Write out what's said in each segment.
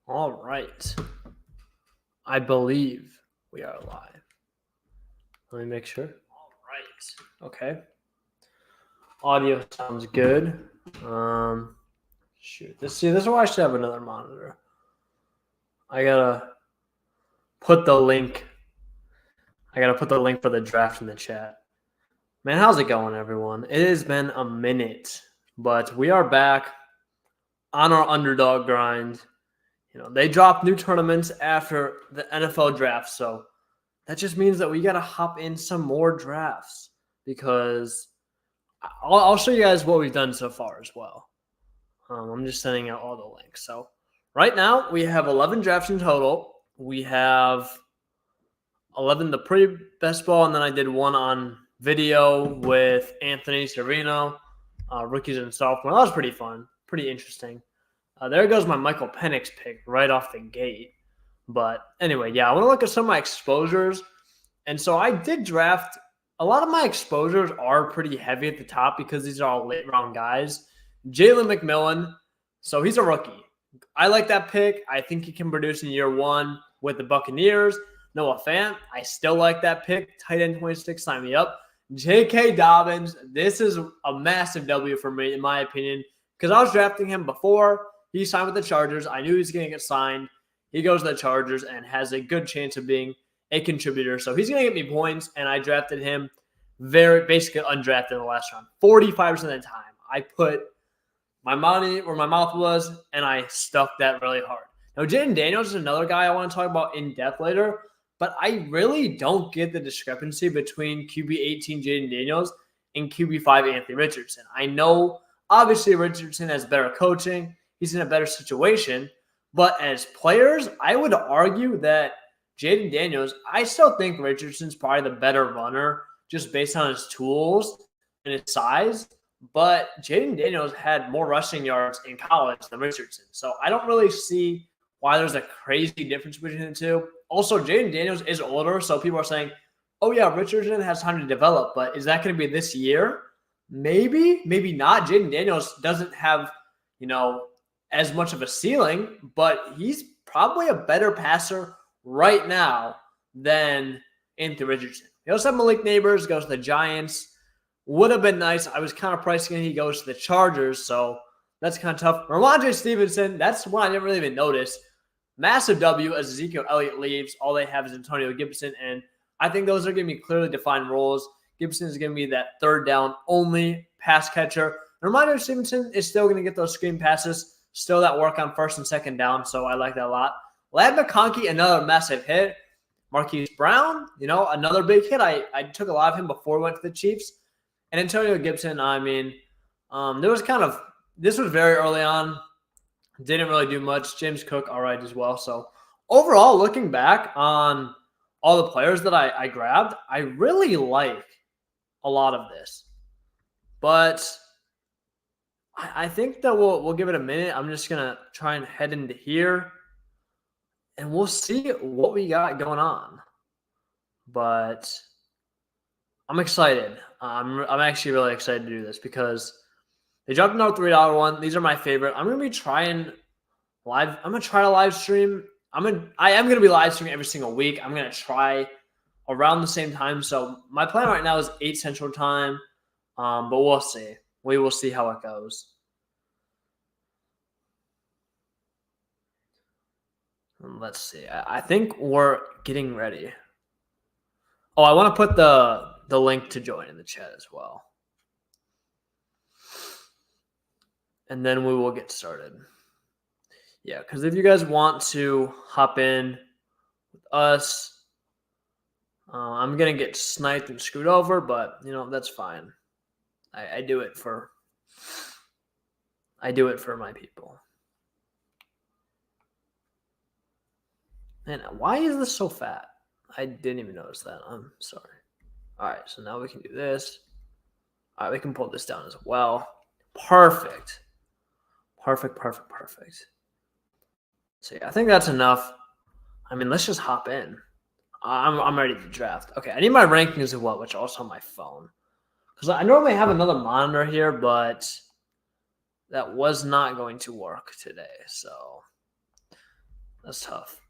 All right. I believe we are live. Let me make sure. All right. Okay. Audio sounds good. Shoot. This is why I should have another monitor. I gotta put the link. I gotta put the link for the draft in the chat. Man, how's it going, everyone? It has been a minute, but we are back on our underdog grind. They dropped new tournaments after the NFL draft, so that just means that we got to hop in some more drafts because I'll show you guys what we've done so far as well. I'm just sending out all the links. So right now we have 11 drafts in total. We have 11 the pre-best ball, and then I did one on video with Anthony Serino, rookies and sophomore. That was pretty fun, pretty interesting. There goes my Michael Penix pick right off the gate. But anyway, I want to look at some of my exposures. And so I did draft. A lot of my exposures are pretty heavy at the top because these are all late round guys. Jalen McMillan, so he's a rookie. I like that pick. I think he can produce in year one with the Buccaneers. Noah Fant, I still like that pick. Tight end 26, sign me up. J.K. Dobbins, this is a massive W for me, in my opinion, because I was drafting him before he signed with the Chargers. I knew he was going to get signed. He goes to the Chargers and has a good chance of being a contributor. So he's going to get me points, and I drafted him basically undrafted in the last round. 45% of the time, I put my money where my mouth was, and I stuck that really hard. Now, Jaden Daniels is another guy I want to talk about in depth later, but I really don't get the discrepancy between QB 18 Jaden Daniels and QB 5 Anthony Richardson. I know, obviously, Richardson has better coaching. He's in a better situation. But as players, I would argue that Jaden Daniels, I still think Richardson's probably the better runner just based on his tools and his size. But Jaden Daniels had more rushing yards in college than Richardson. So I don't really see why there's a crazy difference between the two. Also, Jaden Daniels is older, so people are saying, oh, yeah, Richardson has time to develop. But is that going to be this year? Maybe, maybe not. Jaden Daniels doesn't have, as much of a ceiling, but he's probably a better passer right now than Anthony Richardson. He also have Malik Neighbors, goes to the Giants. Would have been nice. I was kind of pricing it. He goes to the Chargers, so that's kind of tough. Ramondre Stevenson, that's one I didn't really even notice. Massive W as Ezekiel Elliott leaves. All they have is Antonio Gibson, and I think those are going to be clearly defined roles. Gibson is going to be that third down only pass catcher. Ramondre Stevenson is still going to get those screen passes. Still that work on first and second down, so I like that a lot. Lad McConkey, another massive hit. Marquise Brown, another big hit. I took a lot of him before we went to the Chiefs. And Antonio Gibson, this was very early on. Didn't really do much. James Cook, all right as well. So overall, looking back on all the players that I grabbed, I really like a lot of this. But I think that we'll give it a minute. I'm just going to try and head into here, and we'll see what we got going on. But I'm excited. I'm actually really excited to do this because they dropped another $3 one. These are my favorite. I'm going to be trying live. I'm going to try to live stream. I am going to be live streaming every single week. I'm going to try around the same time. So my plan right now is 8 Central Time, but we'll see. We will see how it goes. Let's see. I think we're getting ready. Oh, I want to put the link to join in the chat as well. And then we will get started. Yeah, because if you guys want to hop in with us, I'm going to get sniped and screwed over, but, that's fine. I do it for my people. Man, why is this so fat? I didn't even notice that. I'm sorry. All right, so now we can do this. All right, we can pull this down as well. Perfect. So yeah, I think that's enough. Let's just hop in. I'm ready to draft. Okay, I need my rankings as well, which are also on my phone. Because I normally have another monitor here, but that was not going to work today. So That's tough.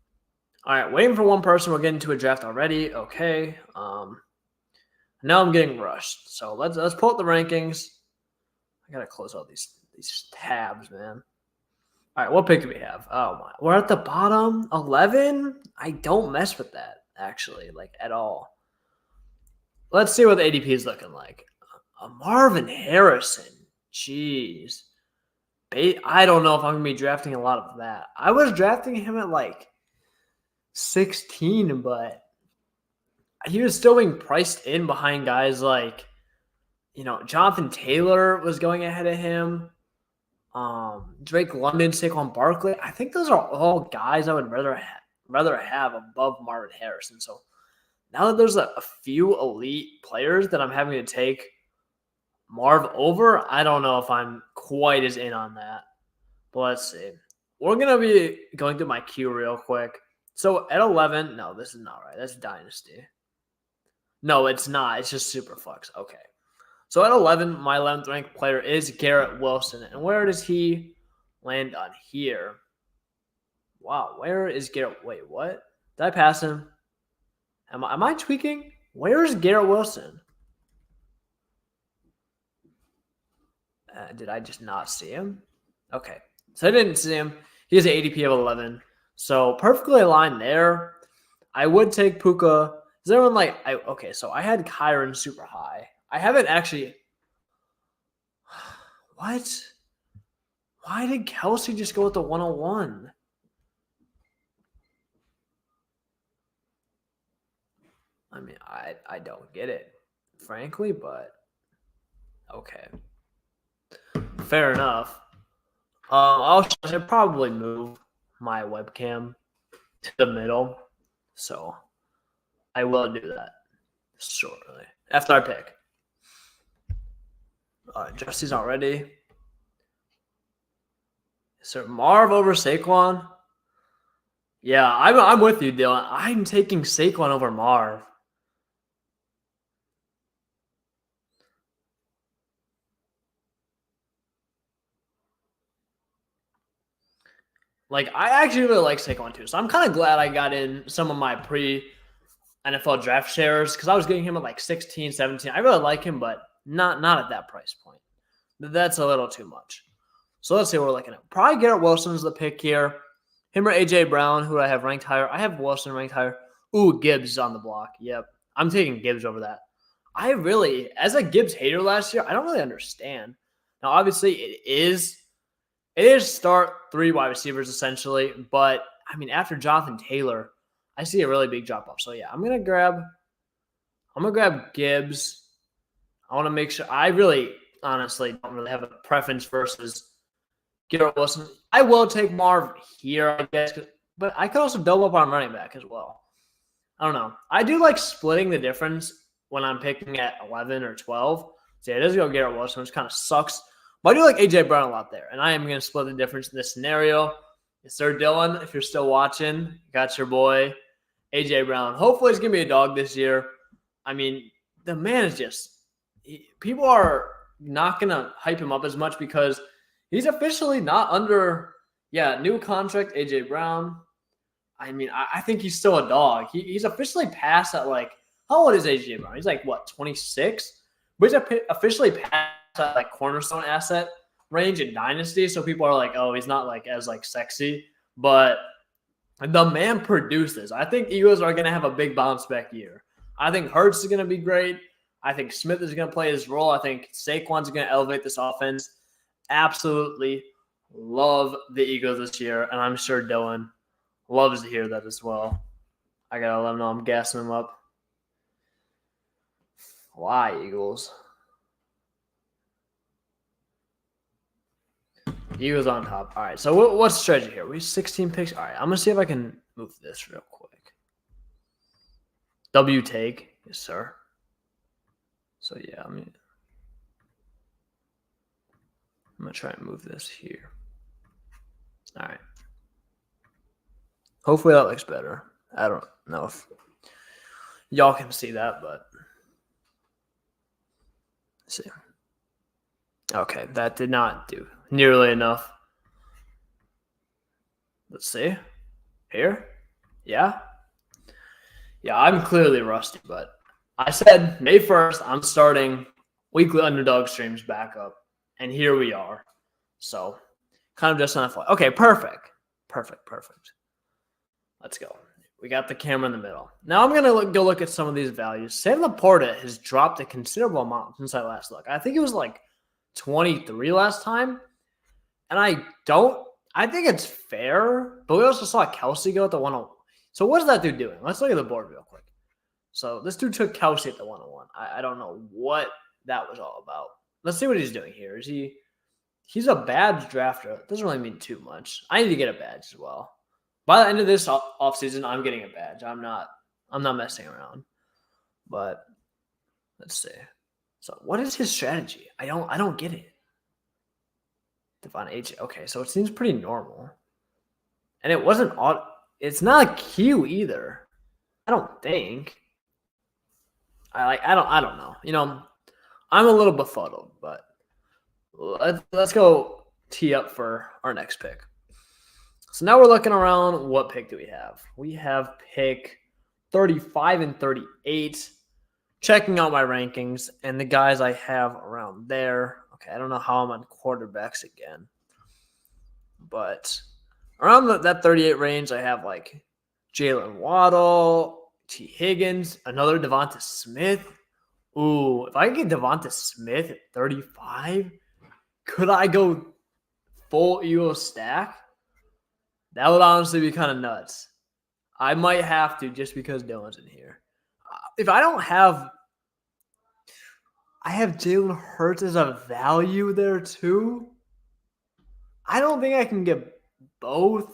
All right, waiting for one person. We're getting to a draft already. Okay. Now I'm getting rushed. So let's pull up the rankings. I gotta close all these tabs, man. All right, what pick do we have? Oh my, we're at the bottom 11. I don't mess with that actually, like at all. Let's see what the ADP is looking like. Marvin Harrison. Jeez. I don't know if I'm gonna be drafting a lot of that. I was drafting him at like 16, but he was still being priced in behind guys like, Jonathan Taylor was going ahead of him. Drake London, Saquon Barkley. I think those are all guys I would rather have above Marvin Harrison. So now that there's a few elite players that I'm having to take Marv over, I don't know if I'm quite as in on that. But let's see. We're going to be going through my queue real quick. So at 11, no, this is not right. That's Dynasty. No, it's not. It's just Superflex. Okay. So at 11, my 11th ranked player is Garrett Wilson. And where does he land on here? Wow, where is Garrett? Wait, what? Did I pass him? Am I tweaking? Where is Garrett Wilson? Did I just not see him? Okay. So I didn't see him. He has an ADP of 11. So perfectly aligned there. I would take Puka. Is everyone like, okay, so I had Kyron super high. I haven't actually. What? Why did Kelsey just go with the 101? I mean, I don't get it, frankly, but okay. Fair enough. I should probably move my webcam to the middle, so I will do that shortly after I pick. Jesse's not ready. So Marv over Saquon. Yeah, I'm with you, Dylan. I'm taking Saquon over Marv. Like, I actually really like Saquon too. So I'm kind of glad I got in some of my pre-NFL draft shares because I was getting him at like 16, 17. I really like him, but not at that price point. That's a little too much. So let's see what we're looking at. Probably Garrett Wilson's the pick here. Him or A.J. Brown, who I have ranked higher. I have Wilson ranked higher. Ooh, Gibbs is on the block. Yep. I'm taking Gibbs over that. I really, as a Gibbs hater last year, I don't really understand. Now, obviously, it is start 3 wide receivers essentially, but I mean, after Jonathan Taylor, I see a really big drop off. So yeah, I'm gonna grab Gibbs. I want to make sure. I really, honestly, don't really have a preference versus Garrett Wilson. I will take Marv here, I guess, but I could also double up on running back as well. I don't know. I do like splitting the difference when I'm picking at 11 or 12. So yeah, it does go Garrett Wilson, which kind of sucks. But I do like A.J. Brown a lot there, and I am going to split the difference in this scenario. Yes, sir, Dylan, if you're still watching, got your boy, A.J. Brown. Hopefully he's going to be a dog this year. I mean, the man is just – people are not going to hype him up as much because he's officially not under new contract, A.J. Brown. I mean, I think he's still a dog. He's officially past that, like – how old is A.J. Brown? He's like, what, 26? But he's officially past that like cornerstone asset range in Dynasty. So people are like, oh, he's not like as like sexy. But the man produces. I think Eagles are going to have a big bounce back year. I think Hurts is going to be great. I think Smith is going to play his role. I think Saquon's going to elevate this offense. Absolutely love the Eagles this year. And I'm sure Dylan loves to hear that as well. I got to let him know I'm gassing him up. Why, Eagles? Eagles on top. All right, so what's the strategy here? We have 16 picks. All right, I'm going to see if I can move this real quick. W take. Yes, sir. So, yeah, I'm going to try and move this here. All right. Hopefully that looks better. I don't know if y'all can see that, but let's see. Okay, that did not do nearly enough. Let's see. Here? Yeah? Yeah, I'm clearly rusty, but I said May 1st, I'm starting weekly underdog streams back up. And here we are. So, kind of just on the fly. Okay, perfect. Perfect. Let's go. We got the camera in the middle. Now I'm going to go look at some of these values. Sam Laporta has dropped a considerable amount since I last looked. I think it was like 23 last time. And I think it's fair, but we also saw Kelsey go at the 101. So what is that dude doing? Let's look at the board real quick. So this dude took Kelsey at the 101. I don't know what that was all about. Let's see what he's doing here. He's a badge drafter. It doesn't really mean too much. I need to get a badge as well. By the end of this offseason, I'm getting a badge. I'm not messing around. But let's see. So what is his strategy? I don't get it. Devon H. Okay, so it seems pretty normal. And it wasn't it's not a Q either. I don't think. I don't know. You know, I'm a little befuddled, but let's go tee up for our next pick. So now we're looking around. What pick do we have? We have pick 35 and 38. Checking out my rankings and the guys I have around there. Okay, I don't know how I'm on quarterbacks again. But around that 38 range, I have like Jalen Waddle, T. Higgins, another Devonta Smith. Ooh, if I could get Devonta Smith at 35, could I go full Eagles stack? That would honestly be kind of nuts. I might have to just because Dylan's in here. If I don't have – I have Jalen Hurts as a value there too. I don't think I can get both.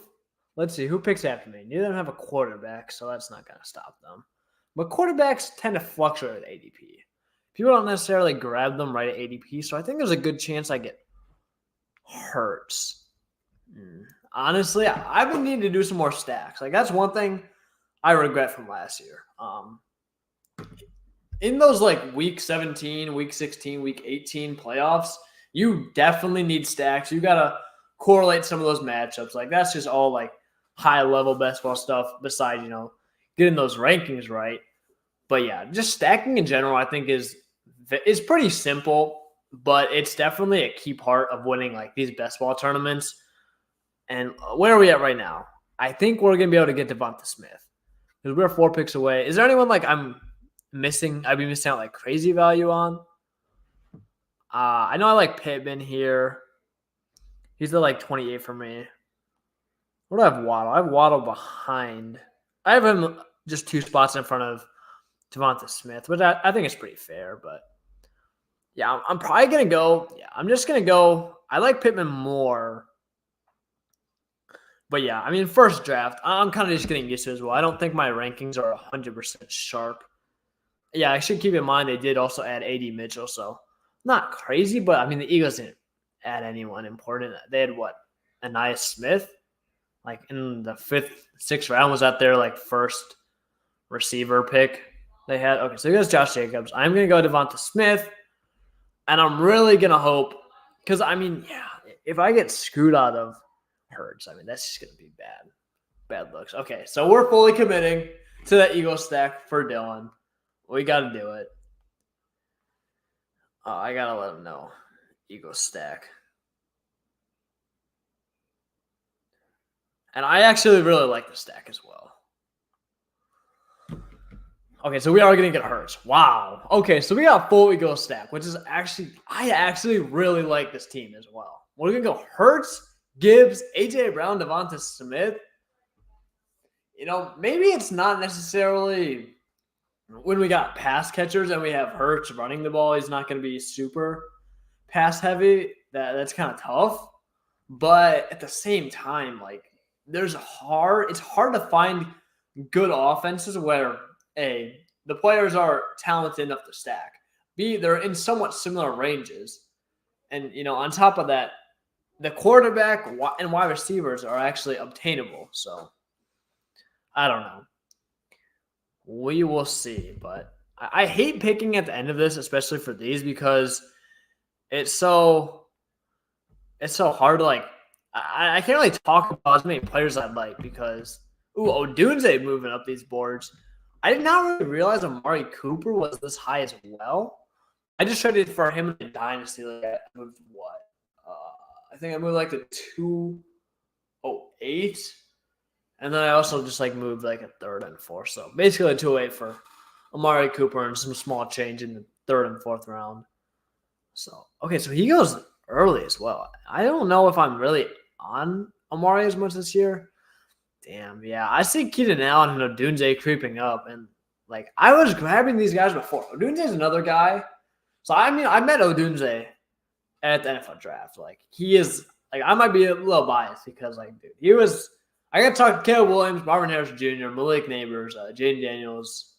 Let's see. Who picks after me? Neither of them have a quarterback, so that's not going to stop them. But quarterbacks tend to fluctuate with ADP. People don't necessarily grab them right at ADP, so I think there's a good chance I get Hurts. Honestly, I've been needing to do some more stacks. Like, that's one thing I regret from last year. In those, like, week 17, week 16, week 18 playoffs, you definitely need stacks. You got to correlate some of those matchups. Like, that's just all, like, high-level baseball stuff besides, you know, getting those rankings right. But, yeah, just stacking in general I think is pretty simple, but it's definitely a key part of winning, like, these best ball tournaments. And where are we at right now? I think we're going to be able to get Devonta Smith because we're 4 picks away. Is there anyone, like, I'd be missing out, like, crazy value on? I know I like Pittman here. He's at, like, 28 for me. What do I have Waddle? I have Waddle behind. I have him just 2 spots in front of Devonta Smith, which I think is pretty fair. But, yeah, I'm probably going to go. Yeah, I'm just going to go. I like Pittman more. But, yeah, I mean, first draft, I'm kind of just getting used to it as well. I don't think my rankings are 100% sharp. Yeah, I should keep in mind they did also add A.D. Mitchell, so not crazy. But, I mean, the Eagles didn't add anyone important. They had, what, Anais Smith? Like, in the 5th, 6th round, was that their, like, first receiver pick they had? Okay, so here's Josh Jacobs. I'm going to go Devonta Smith, and I'm really going to hope – because, I mean, yeah, if I get screwed out of Hurts, I mean, that's just going to be bad looks. Okay, so we're fully committing to that Eagles stack for Dylan. We got to do it. I got to let him know. Eagles stack. And I actually really like the stack as well. Okay, so we are going to get Hurts. Wow. Okay, so we got full Eagles stack, which is I actually really like this team as well. We're going to go Hurts, Gibbs, A.J. Brown, Devonta Smith. You know, maybe it's not necessarily when we got pass catchers and we have Hurts running the ball, he's not going to be super pass heavy. That's kind of tough. But at the same time, like, it's hard to find good offenses where A, the players are talented enough to stack. B, they're in somewhat similar ranges. And, you know, on top of that, the quarterback and wide receivers are actually obtainable. So, I don't know. We will see. But I hate picking at the end of this, especially for these, because it's so hard to, like, I can't really talk about as many players I'd like because Ooh, Odunze moving up these boards. I did not really realize Amari Cooper was this high as well. I just traded for him in the dynasty. Like I moved what? I think I moved like the 208. And then I also just like moved like a third and fourth. So basically a 208 for Amari Cooper and some small change in the third and fourth round. So, okay, so he goes early as well. I don't know if I'm really on Amari as much this year. Damn, yeah. I see Keenan Allen and Odunze creeping up. And like I was grabbing these guys before. Odunze is another guy. So I mean, I met Odunze at the NFL draft. Like he is like I might be a little biased because like dude, he was I got to talk to Caleb Williams, Marvin Harrison Jr., Malik Neighbors, Jaden Daniels,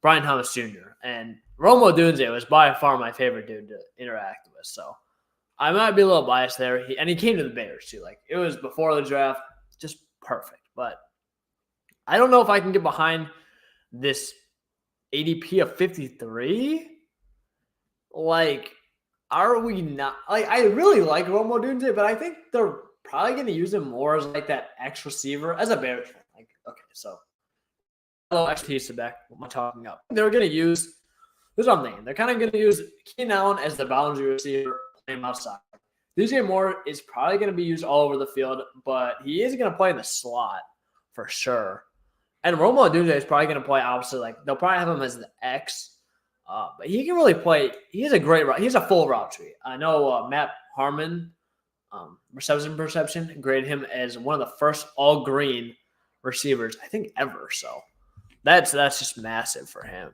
Brian Thomas Jr., and Rome Odunze was by far my favorite dude to interact with. So I might be a little biased there. And he came to the Bears too. Like it was before the draft, just perfect. But I don't know if I can get behind this ADP of 53. Like, are we not? Like, I really like Rome Odunze, but I think they're probably going to use him more as like that X receiver as a Bears fan. Like, okay, so a little expertise to back what I'm talking up. They're going to use this is what I'm thinking. They're kind of going to use Keenan Allen as the boundary receiver, play him outside. DJ Moore is probably going to be used all over the field, but he is going to play in the slot for sure. And Rome Odunze is probably going to play opposite. Like they'll probably have him as the X, but he can really play. He's a great route. He's a full route tree. I know Matt Harmon. Reception perception graded him as one of the first all green receivers I think ever. So that's just massive for him.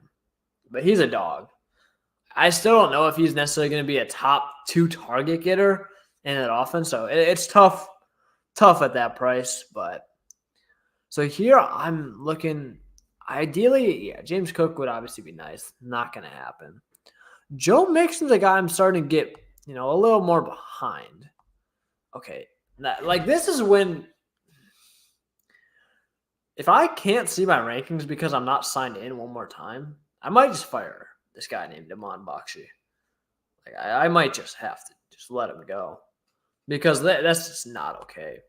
But he's a dog. I still don't know if he's necessarily going to be a top 2 target getter in that offense. So it's tough at that price. But so here I'm looking. Ideally, yeah, James Cook would obviously be nice. Not going to happen. Joe Mixon's a guy I'm starting to get a little more behind. Okay, like this is when if I can't see my rankings because I'm not signed in one more time, I might just fire this guy named Damon Bakshi. Like I might just have to just let him go because that's just not okay.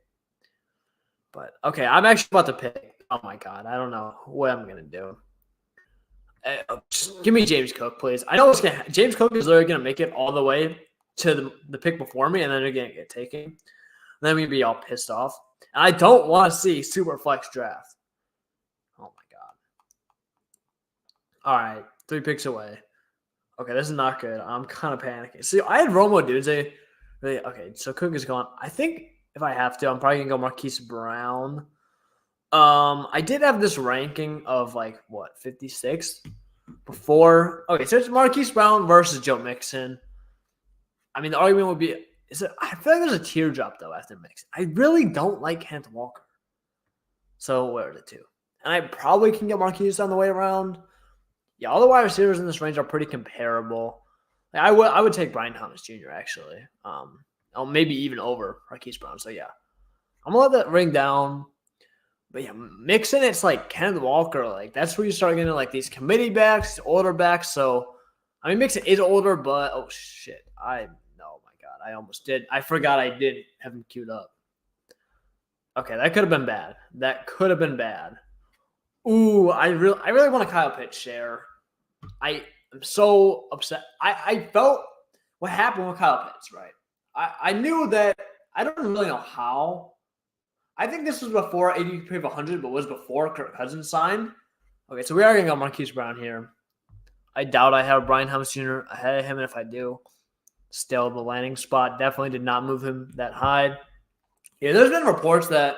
But okay, I'm actually about to pick. Oh my god, I don't know what I'm gonna do. Just give me James Cook, please. I know James Cook is literally gonna make it all the way to the pick before me, and then they're going to get taken. And then we'd be all pissed off. And I don't want to see super flex draft. Oh, my God. All right, 3 picks away. Okay, this is not good. I'm kind of panicking. See, I had Rome Odunze. Really, okay, so Cook is gone. I think if I have to, I'm probably going to go Marquise Brown. I did have this ranking of, 56 before. Okay, so it's Marquise Brown versus Joe Mixon. I mean, the argument would be, I feel like there's a teardrop, though, after Mixon. I really don't like Kenneth Walker. So, where are the two? And I probably can get Marquise on the way around. Yeah, all the wide receivers in this range are pretty comparable. Like, I would take Brian Thomas Jr., actually. Maybe even over Marquise Brown. So, yeah. I'm going to let that ring down. But, yeah, Mixon, it's like Kenneth Walker. Like, that's where you start getting, these committee backs, older backs. So, I mean, Mixon is older, but, oh, shit. Oh my God, I almost did. I forgot I did have him queued up. Okay, that could have been bad. Ooh, I really want a Kyle Pitts share. I am so upset. I felt what happened with Kyle Pitts, right? I knew that. I don't really know how. I think this was before ADP of 100, but was before Kirk Cousins signed. Okay, so we are going to go Marquise Brown here. I doubt I have Brian Thomas Jr. ahead of him, and if I do, still the landing spot. Definitely did not move him that high. Yeah, there's been reports that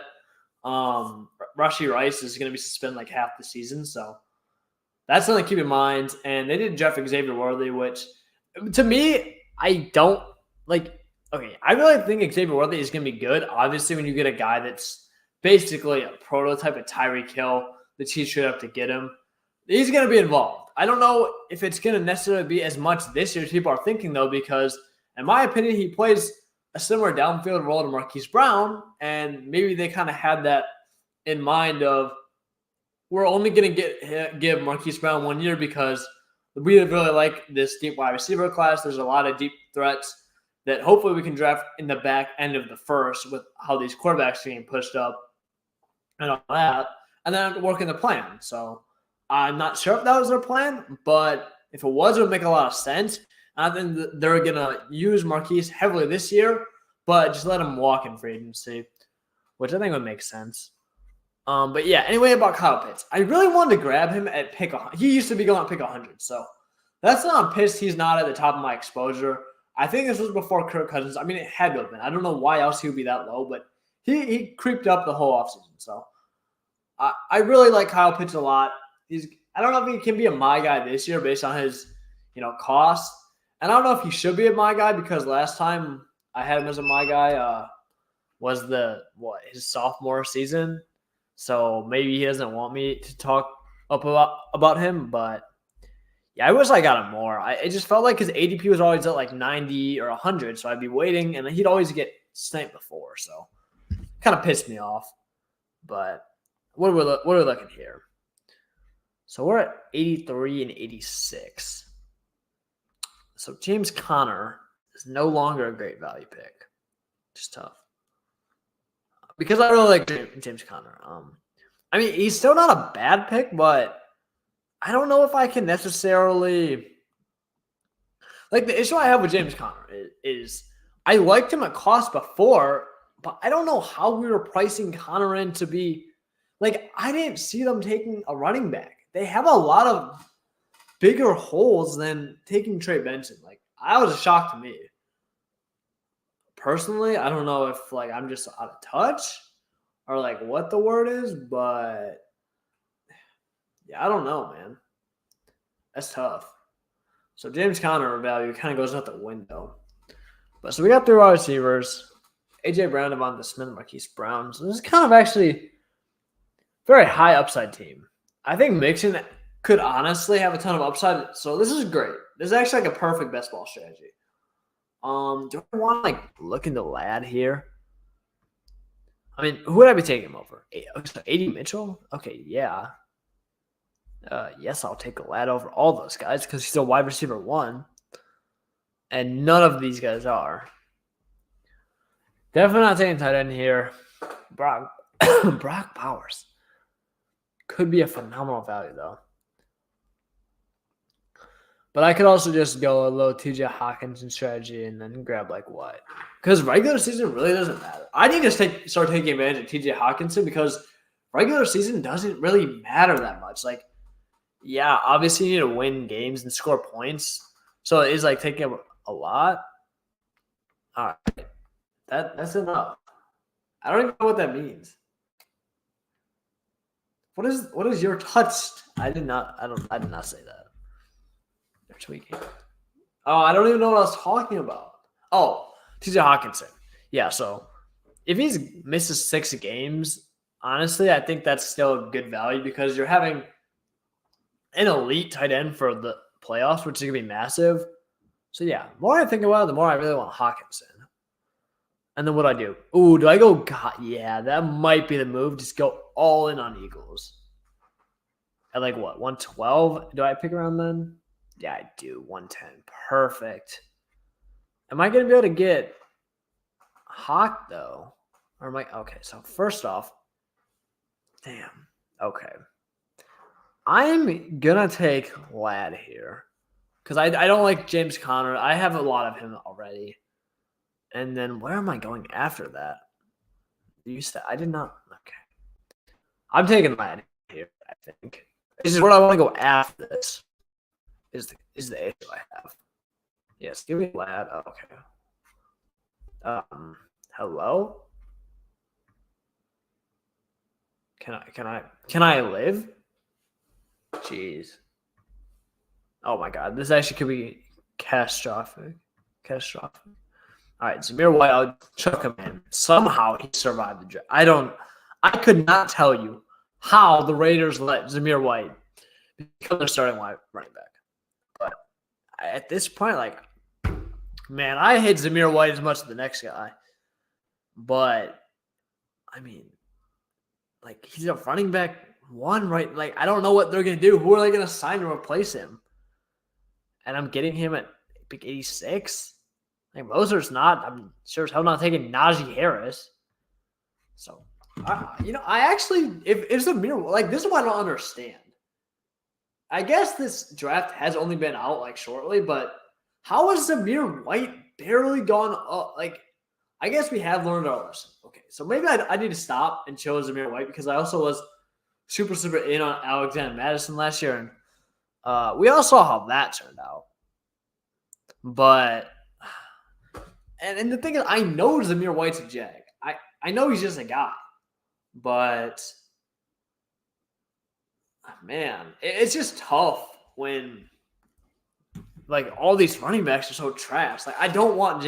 Rashee Rice is going to be suspended half the season, so that's something to keep in mind. And they did Jeff Xavier Worthy, which to me, I don't like. Okay, I really think Xavier Worthy is going to be good. Obviously, when you get a guy that's basically a prototype of Tyreek Hill, the Chiefs should have to get him. He's going to be involved. I don't know if it's going to necessarily be as much this year as people are thinking, though, because in my opinion, he plays a similar downfield role to Marquise Brown, and maybe they kind of had that in mind of we're only going to give Marquise Brown 1 year because we really like this deep wide receiver class. There's a lot of deep threats that hopefully we can draft in the back end of the first with how these quarterbacks are getting pushed up and all that. and then work in the plan. So I'm not sure if that was their plan, but if it was, it would make a lot of sense. And I think they're going to use Marquise heavily this year, but just let him walk in free agency, which I think would make sense. But yeah, anyway, about Kyle Pitts. I really wanted to grab him at pick 100. He used to be going at pick 100, so that's not I'm pissed he's not at the top of my exposure. I think this was before Kirk Cousins. I mean, it had to have been. I don't know why else he would be that low, but he creeped up the whole offseason. So I really like Kyle Pitts a lot. I don't know if he can be a my guy this year based on his, cost. And I don't know if he should be a my guy because last time I had him as a my guy was his sophomore season. So maybe he doesn't want me to talk up about him, but yeah, I wish I got him more. It just felt like his ADP was always at like 90 or 100, so I'd be waiting, and he'd always get sniped before, so kind of pissed me off. But what are we looking here? So we're at 83 and 86. So James Conner is no longer a great value pick. Just tough. Because I really like James Conner. I mean, he's still not a bad pick, but I don't know if I can necessarily like the issue I have with James Conner is I liked him at cost before, but I don't know how we were pricing Conner in to be like I didn't see them taking a running back. They have a lot of bigger holes than taking Trey Benson. Like that was a shock to me. Personally, I don't know if like I'm just out of touch or like what the word is, but yeah, I don't know, man. That's tough. So James Conner value kind of goes out the window. But so we got through our receivers, AJ Brown, Devonta Smith, Marquise Brown. So this is kind of actually a very high upside team. I think Mixon could honestly have a ton of upside. So this is great. This is actually like a perfect best ball strategy. Do I want to like look into Lad here? I mean, who would I be taking him over? AD Mitchell? Okay, yeah. Yes, I'll take a Lad over all those guys because he's a wide receiver 1. And none of these guys are. Definitely not taking tight end here. Brock Bowers. Could be a phenomenal value, though. But I could also just go a little TJ Hawkinson strategy and then grab like what? Because regular season really doesn't matter. I need to start taking advantage of TJ Hawkinson because regular season doesn't really matter that much. Like, yeah, obviously you need to win games and score points. So it is like taking up a lot. All right. That's enough. I don't even know what that means. What is your touched? I did not say that. They're tweaking. Oh, I don't even know what I was talking about. Oh, TJ Hawkinson. Yeah, so if he misses 6 games, honestly, I think that's still a good value because you're having an elite tight end for the playoffs, which is going to be massive. So, yeah, the more I think about it, the more I really want Hawkinson. And then what do I do? Ooh, do I go? God, yeah, that might be the move. Just go all in on Eagles. At like what, 112? Do I pick around then? Yeah, I do. 110. Perfect. Am I going to be able to get Hawk, though? Or am I? Okay, so first off, damn. Okay. I'm going to take Lad here. Because I don't like James Conner. I have a lot of him already. And then where am I going after that? You said I did not. Okay. I'm taking Lad here, I think. This is where I want to go after this. Is the issue I have. Yes, give me Lad. Oh, okay. Hello? Can I live? Jeez. Oh my god. This actually could be catastrophic. All right, Zamir White, I'll chuck him in. Somehow he survived the draft. I could not tell you how the Raiders let Zamir White become their starting running back. But at this point, like, man, I hate Zamir White as much as the next guy. But, I mean, like, he's a running back 1, right? Like, I don't know what they're going to do. Who are they going to sign to replace him? And I'm getting him at pick 86. Like Moser's not. I'm sure as hell not taking Najee Harris. So I actually, if it's a mirror, like this is what I don't understand. I guess this draft has only been out like shortly, but how has Zamir White barely gone up? Like, I guess we have learned our lesson. Okay, so maybe I need to stop and chose Zamir White because I also was super in on Alexander Madison last year, and we all saw how that turned out. But and the thing is, I know Zamir White's a jag. I know he's just a guy, but man, it's just tough when like all these running backs are so trash. Like I don't want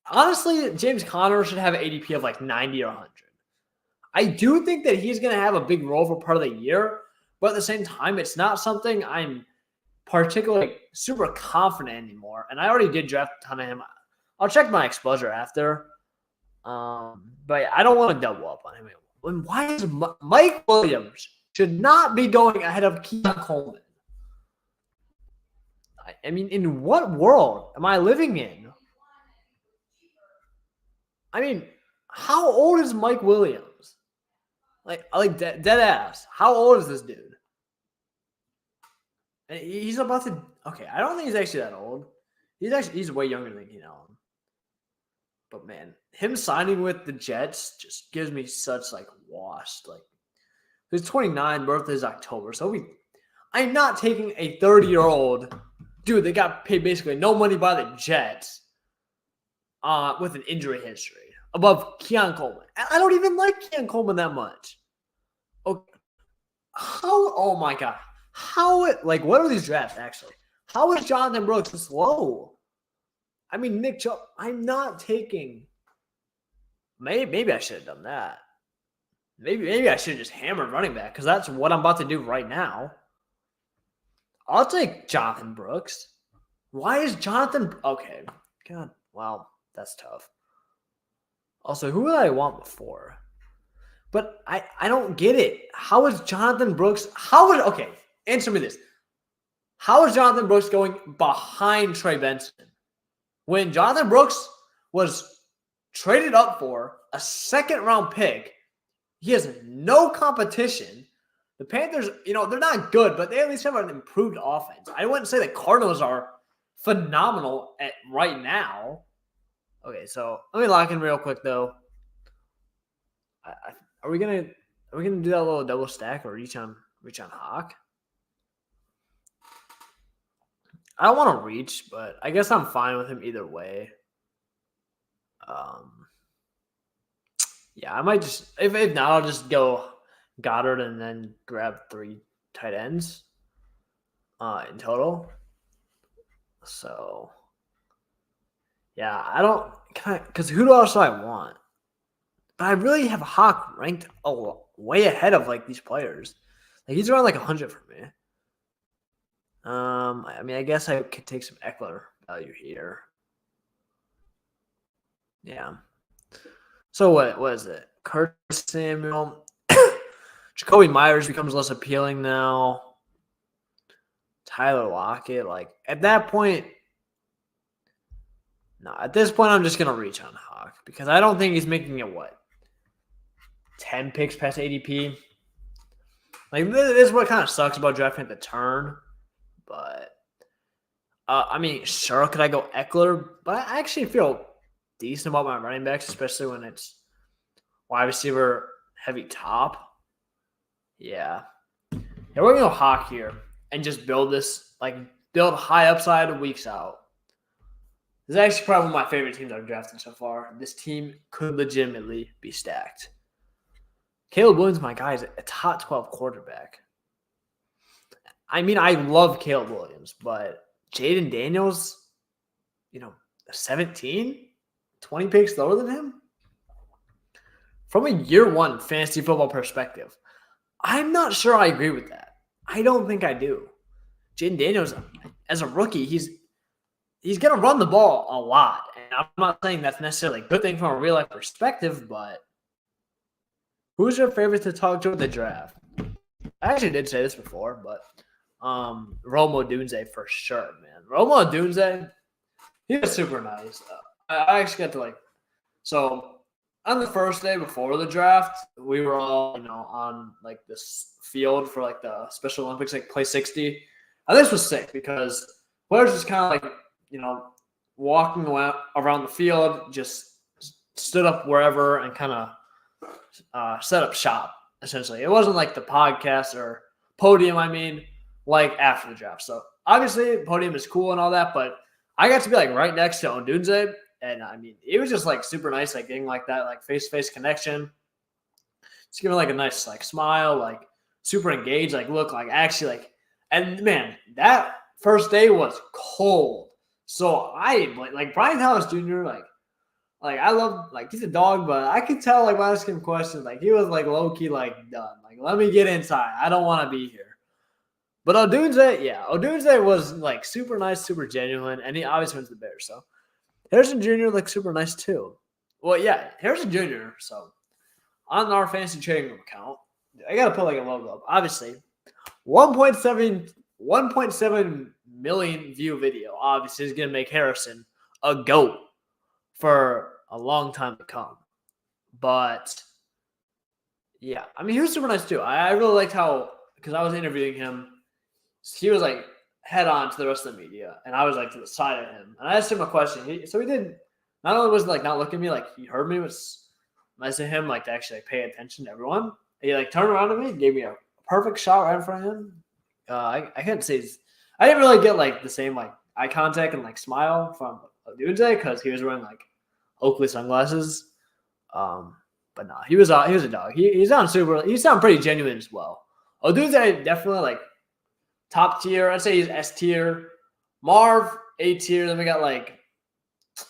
honestly, James Conner should have an ADP of like 90 or 100. I do think that he's going to have a big role for part of the year, but at the same time, it's not something I'm particularly super confident anymore. And I already did draft a ton of him. I'll check my exposure after. But I don't want to double up on him. And why is Mike Williams should not be going ahead of Keon Coleman? I mean, in what world am I living in? I mean, how old is Mike Williams? Like dead ass. How old is this dude? And he's about to. Okay, I don't think he's actually that old. He's way younger than Keenan Allen. But man, him signing with the Jets just gives me such like washed. Like he's 29, birthday is October, so I'm not taking a 30-year-old dude that got paid basically no money by the Jets with an injury history above Keon Coleman. I don't even like Keon Coleman that much. Okay. Oh my God. What are these drafts actually? How is Jonathan Brooks this low? I mean, Nick Chubb, I'm not taking. Maybe I should have done that. Maybe I should have just hammered running back because that's what I'm about to do right now. I'll take Jonathan Brooks. Why is Jonathan? Okay. God, wow, that's tough. Also, who would I want before? But I don't get it. How is Jonathan Brooks? Okay, answer me this. How is Jonathan Brooks going behind Trey Benson? When Jonathan Brooks was traded up for a second-round pick, he has no competition. The Panthers, they're not good, but they at least have an improved offense. I wouldn't say the Cardinals are phenomenal at right now. Okay, so let me lock in real quick though. Are we gonna do that little double stack or reach on Hawk? I don't want to reach, but I guess I'm fine with him either way. Yeah, I might just if not, I'll just go Goddard and then grab 3 tight ends in total. So yeah, I don't because who else do I want? But I really have Hawk ranked way ahead of like these players. Like he's around like 100 for me. I mean, I guess I could take some Eckler value here. Yeah. So what is it? Curtis Samuel. Jacoby Myers becomes less appealing now. Tyler Lockett. Like at that point, no. At this point, I'm just gonna reach on Hawk because I don't think he's making it 10 picks past ADP. Like this is what kind of sucks about drafting at the turn. But I mean, sure, could I go Eckler? But I actually feel decent about my running backs, especially when it's wide receiver heavy top. Yeah, we're gonna go Hawk here and just build high upside weeks out. This is actually probably one of my favorite teams I've drafted so far. This team could legitimately be stacked. Caleb Williams, my guy, is a top 12 quarterback. I mean, I love Caleb Williams, but Jaden Daniels, 17, 20 picks lower than him? From a year one fantasy football perspective, I'm not sure I agree with that. I don't think I do. Jaden Daniels, as a rookie, he's going to run the ball a lot. And I'm not saying that's necessarily a good thing from a real-life perspective, but who's your favorite to talk to at the draft? I actually did say this before, but Rome Odunze for sure, man. Rome Odunze, he was super nice. I actually got to so on the first day before the draft, we were all, on like this field for like the Special Olympics, like play 60. And this was sick because players just kind of like, walking around the field, just stood up wherever and kind of set up shop, essentially. It wasn't like the podcast or podium, like after the draft. So obviously podium is cool and all that, but I got to be like right next to Odunze. And it was just like super nice, like getting like that, like face-to-face connection. Just giving like a nice like smile, like super engaged, like look, like actually like, and man, that first day was cold. So I like Brian Thomas Jr. Like I love, like, he's a dog, but I could tell like when I asked him questions, like he was like low key like done. Like, let me get inside. I don't want to be here. But Odunze was like super nice, super genuine, and he obviously went to the Bears. So Harrison Jr. looks super nice too. Well, yeah, Harrison Jr. So on our fantasy trading room account, I gotta put like a logo up. Obviously, 1.7 million view video. Obviously, is gonna make Harrison a GOAT for a long time to come. But yeah, he was super nice too. I really liked how, because I was interviewing him, he was like head on to the rest of the media, and I was like to the side of him, and I asked him a question. He did not only was like not looking at me, like he heard me, was nice of him, like to actually like, pay attention to everyone. He like turned around to me, gave me a perfect shot right in front of him. I can't say I didn't really get like the same like eye contact and like smile from Odunze because he was wearing like Oakley sunglasses. But no, he was a dog. He sounded pretty genuine as well. Odunze definitely like top tier. I'd say he's S tier. Marv, A tier. Then we got like,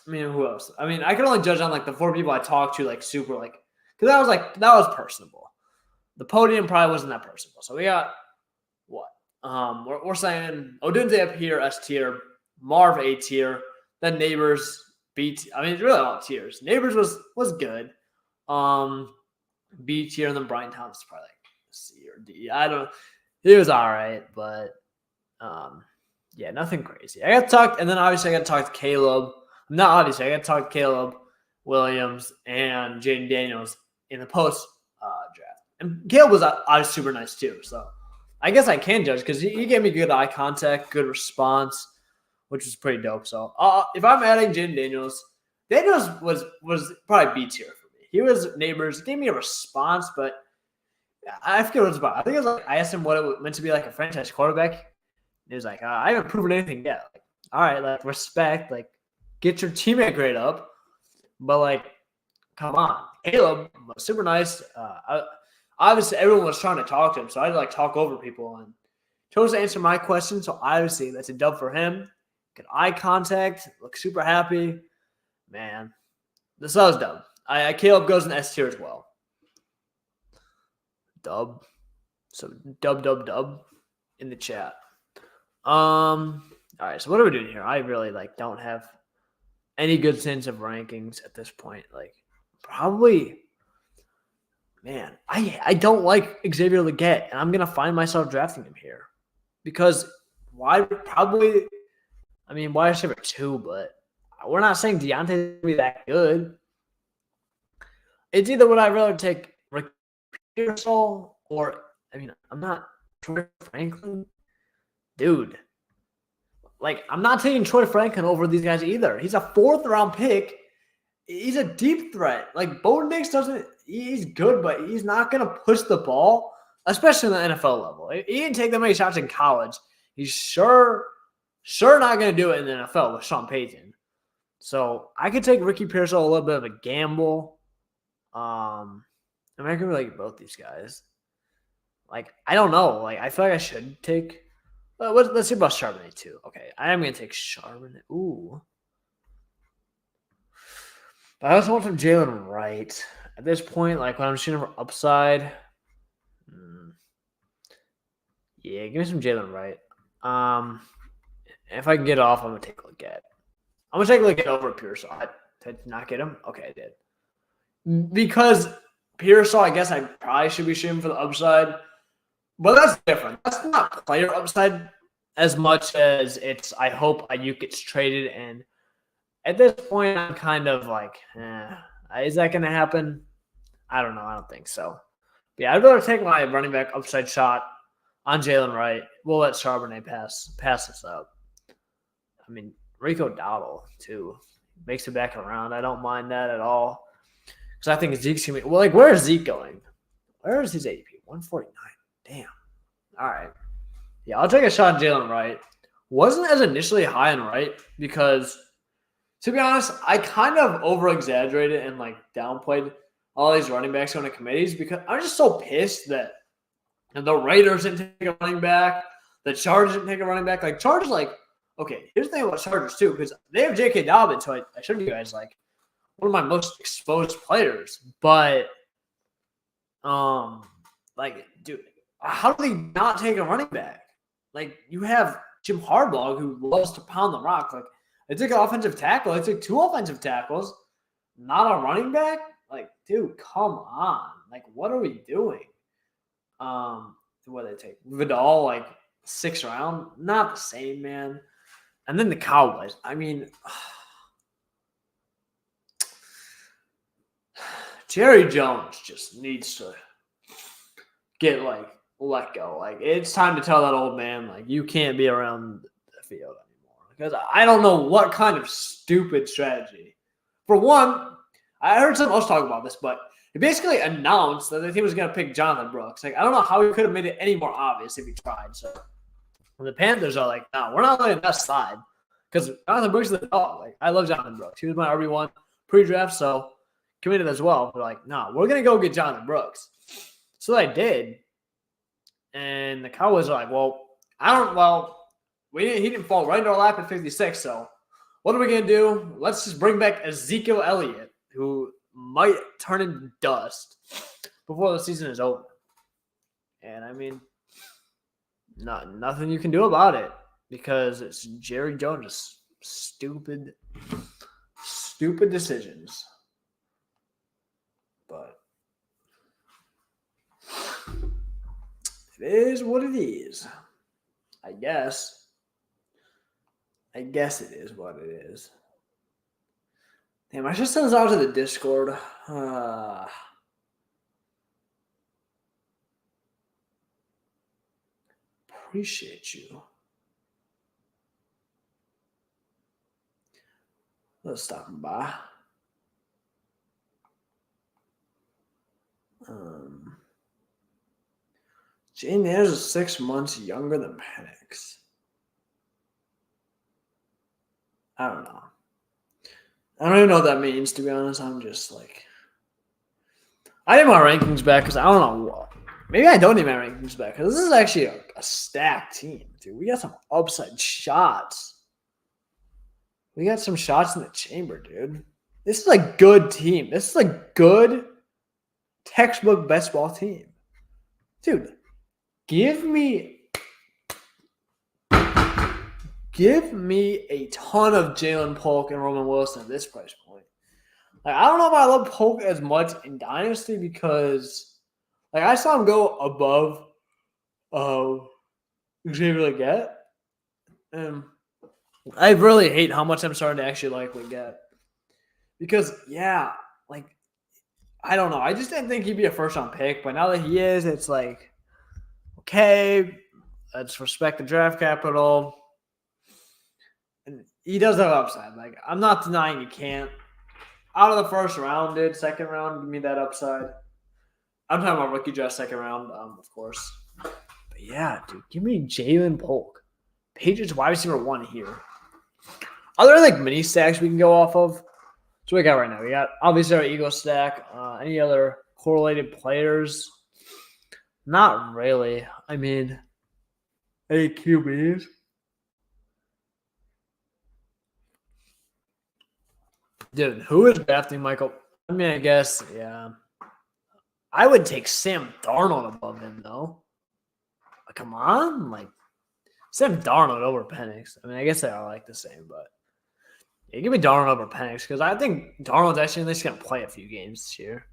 who else? I can only judge on like the 4 people I talked to, like super like, because that was personable. The podium probably wasn't that personable. So we got what? We're saying Odunze up here, S tier. Marv, A tier. Then Neighbors, B tier. It's really all tiers. Neighbors was good. B tier, and then Brian Thomas is probably like C or D. I don't know. He was all right, but yeah, nothing crazy. I got to talk, and then obviously I got to talk to Caleb. I got to talk to Caleb Williams and Jaden Daniels in the post draft. And Caleb was obviously super nice too. So I guess I can judge because he gave me good eye contact, good response, which was pretty dope. So if I'm adding Jaden Daniels was probably B tier for me. He was Neighbors, gave me a response, but I forget what it was about. I think it was like I asked him what it meant to be like a franchise quarterback. He was like, I haven't proven anything yet. Like, all right, like respect, like get your teammate grade up, but like, come on. Caleb was super nice. Obviously, everyone was trying to talk to him, so I had to like talk over people and chose to answer my question. So obviously, that's a dub for him. Good eye contact, look super happy, man. This was dub. Caleb goes in S tier as well. Dub. So dub in the chat. All right, so what are we doing here? I really like don't have any good sense of rankings at this point. Like probably, man, I don't like Xavier Legette, and I'm gonna find myself drafting him here because wide receiver 2, but we're not saying Deontay's gonna be that good. It's either would I rather take Rick Pearsall or I'm not Troy Franklin. Dude, like I'm not taking Troy Franklin over these guys either. He's a 4th round pick. He's a deep threat. Like Bo Nix he's good, but he's not gonna push the ball, especially in the NFL level. He didn't take that many shots in college. He's sure not gonna do it in the NFL with Sean Payton. So I could take Ricky Pearsall a little bit of a gamble. I could really like both these guys. Like, I don't know. Like, I feel like I should take. Let's see about Charbonnet too. Okay, I am gonna take Charbonnet. Ooh, but I also want some Jalen Wright at this point. Like when I'm shooting for upside. Yeah, give me some Jalen Wright. If I can get off, I'm gonna take a look at. I'm gonna take a look at over Pearsall. Did not get him. Okay, I did. Because Pearsall, I guess I probably should be shooting for the upside. But that's different. That's not player upside as much as it's I hope Ayuk gets traded. And at this point, I'm kind of like, Is that going to happen? I don't know. I don't think so. But yeah, I'd rather take my running back upside shot on Jalen Wright. We'll let Charbonnet pass this up. I mean, Rico Dowdle, too. Makes it back around. I don't mind that at all. Because I think Zeke's going to be – well, like, where is Zeke going? Where is his ADP? 149. Damn. All right. Yeah, I'll take a shot on Jalen Wright. Wasn't as initially high on Wright because, to be honest, I kind of over-exaggerated and, like, downplayed all these running backs going to committees because I'm just so pissed that the Raiders didn't take a running back. The Chargers didn't take a running back. Like, Chargers, like, okay, here's the thing about Chargers, too, because they have J.K. Dobbins, so I showed you guys, like, one of my most exposed players. But, like, dude, how do they not take a running back? Like, you have Jim Harbaugh, who loves to pound the rock. Like, they took an offensive tackle. They took 2 offensive tackles. Not a running back? Like, dude, come on. Like, what are we doing? What did they take? Vidal, like, 6th round? Not the same, man. And then the Cowboys. I mean, Jerry Jones just needs to get, like, let go. Like, it's time to tell that old man, like, you can't be around the field anymore. Because I don't know what kind of stupid strategy. For one, I heard someone else talk about this, but he basically announced that the team was going to pick Jonathan Brooks. Like, I don't know how he could have made it any more obvious if he tried. So, the Panthers are like, no, we're not letting that slide. Because Jonathan Brooks is the dog. Like, I love Jonathan Brooks. He was my RB1 pre-draft, so committed as well. They're like, no, we're going to go get Jonathan Brooks. So they did. And the Cowboys are like, he didn't fall right into our lap at 56, so what are we going to do? Let's just bring back Ezekiel Elliott, who might turn into dust before the season is over. And, I mean, nothing you can do about it because it's Jerry Jones' stupid decisions. But it is what it is. I guess it is what it is. Damn, I should send this out to the Discord. Appreciate you. Let's stop by. Jane Ayers is 6 months younger than Penix. I don't know. I don't even know what that means, to be honest. I'm just like, I need my rankings back because I don't know what. Maybe I don't need my rankings back because this is actually a stacked team, dude. We got some upside shots. We got some shots in the chamber, dude. This is a good team. This is a good textbook best ball team. Dude, give me a ton of Jalen Polk and Roman Wilson at this price point. Like, I don't know if I love Polk as much in Dynasty because, like, I saw him go above Xavier Leggett. And I really hate how much I'm starting to actually like Leggett. Because, yeah, like, I don't know. I just didn't think he'd be a first-round pick. But now that he is, it's like, okay, let's respect the draft capital. And he does have upside. Like, I'm not denying he can't. Out of the first round, dude, second round, give me that upside. I'm talking about rookie draft second round, of course. But yeah, dude, give me Jalen Polk. Patriots wide receiver 1 here. Are there like mini stacks we can go off of? So we got right now. We got obviously our Eagle stack. Any other correlated players? Not really. I mean, any QBs? Dude, who is drafting Michael? I mean, I guess, yeah. I would take Sam Darnold above him, though. Like, come on. Like, Sam Darnold over Penix. I mean, I guess they are like the same, but yeah, give me Darnold over Penix because I think Darnold's actually at least going to play a few games this year.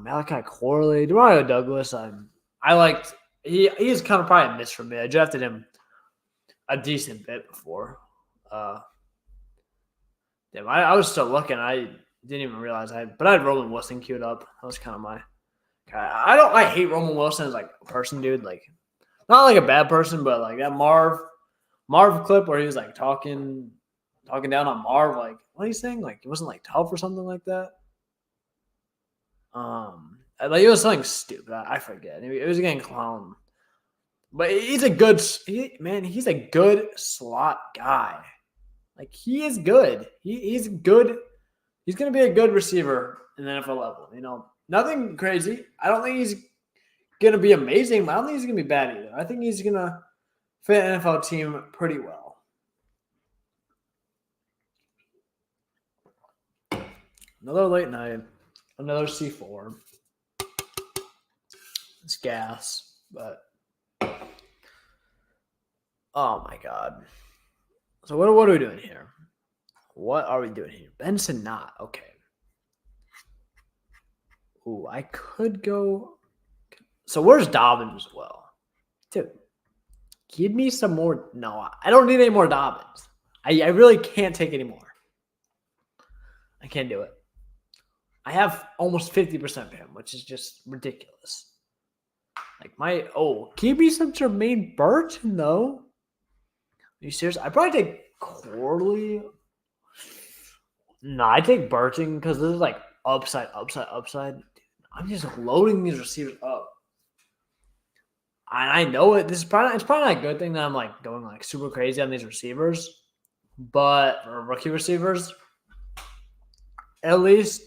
Malachi Corley, Demario Douglas. I liked he is kind of probably a miss for me. I drafted him a decent bit before. Damn, I was still looking. Didn't even realize but I had Roman Wilson queued up. That was kind of my guy. I hate Roman Wilson as like a person, dude. Like, not like a bad person, but like that Marv clip where he was like talking down on Marv, like what are you saying? Like it wasn't like tough or something like that. Like it was something stupid. I forget. It was getting clown. But he's a good he's a good slot guy. Like he is good. He's good. He's gonna be a good receiver in the NFL level. You know, nothing crazy. I don't think he's gonna be amazing, but I don't think he's gonna be bad either. I think he's gonna fit an NFL team pretty well. Another late night, another C4. It's gas, but oh my god. So what are we doing here? What are we doing here? Benson not. Okay. Ooh, I could go. So where's Dobbins as well? Dude, give me some more. No, I don't need any more Dobbins. I really can't take any more. I can't do it. I have almost 50% of him, which is just ridiculous. Like give me some Jermaine Burton though. Are you serious? I'd probably take Corley. No, I take Burton because this is like upside. I'm just loading these receivers up. And I know it. It's probably not a good thing that I'm like going like super crazy on these receivers, but for rookie receivers, at least,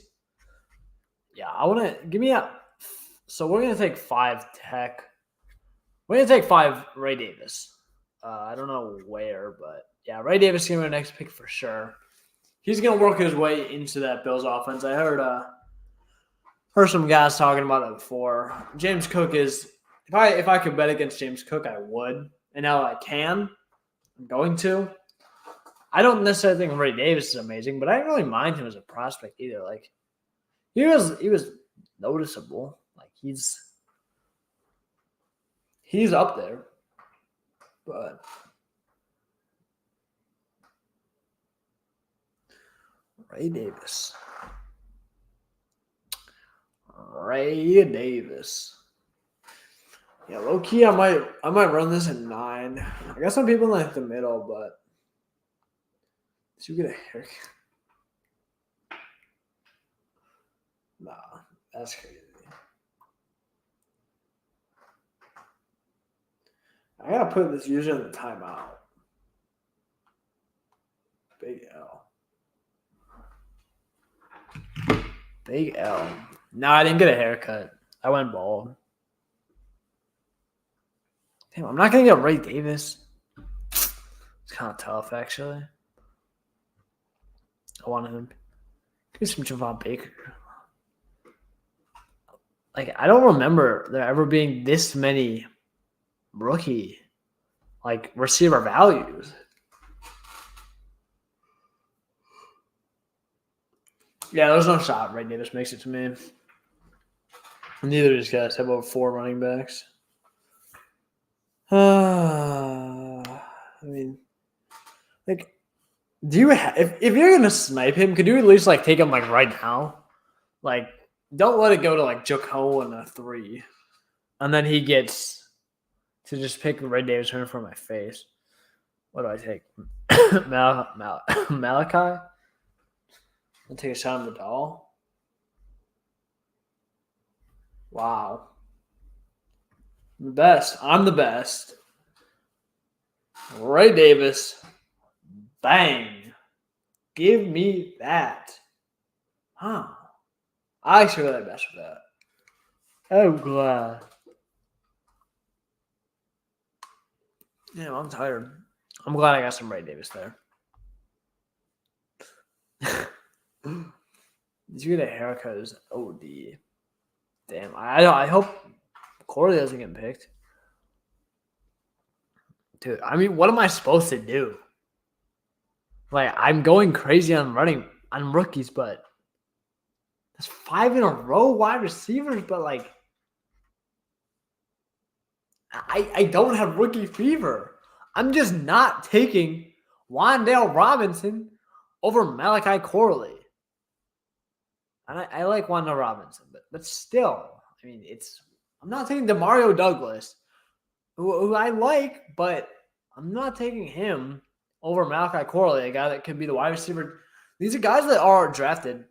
yeah, I want to give me a. So we're gonna take 5 Tech. We're gonna take 5 Ray Davis. I don't know where, but yeah, Ray Davis is gonna be our next pick for sure. He's gonna work his way into that Bills offense. I heard some guys talking about it before. James Cook is if I could bet against James Cook, I would. And now I can. I'm going to. I don't necessarily think Ray Davis is amazing, but I don't really mind him as a prospect either. Like he was noticeable. Like he's up there. But Ray Davis. Yeah, low key, I might run this at 9. I got some people in like the middle, but did you get a haircut? Nah, that's crazy. I gotta put this user in the timeout. Big L. No, I didn't get a haircut. I went bald. Damn, I'm not going to get Ray Davis. It's kind of tough, actually. I want him. Give some Javon Baker. Like, I don't remember there ever being this many rookie, like, receiver values. Yeah, there's no shot Ray Davis makes it to me. Neither of these guys have over 4 running backs. I mean, like, do you if you're gonna snipe him, could you at least like take him like right now? Like, don't let it go to like Jaco and a 3, and then he gets to just pick Ray Davis right in front of my face. What do I take? Malachi. I'll take a shot on the doll. Wow. The best. I'm the best. Ray Davis. Bang. Give me that. Huh. I actually really best for that. Oh, glad. Yeah, I'm tired. I'm glad I got some Ray Davis there. Did you get a haircut? It was OD. Damn. I hope Corley doesn't get picked. Dude, I mean, what am I supposed to do? Like, I'm going crazy on rookies, but that's 5 in a row wide receivers, but like I don't have rookie fever. I'm just not taking Wan'Dale Robinson over Malachi Corley. And I like Wanda Robinson, but still, I mean, I'm not taking DeMario Douglas, who I like, but I'm not taking him over Malachi Corley, a guy that could be the wide receiver. These are guys that are drafted.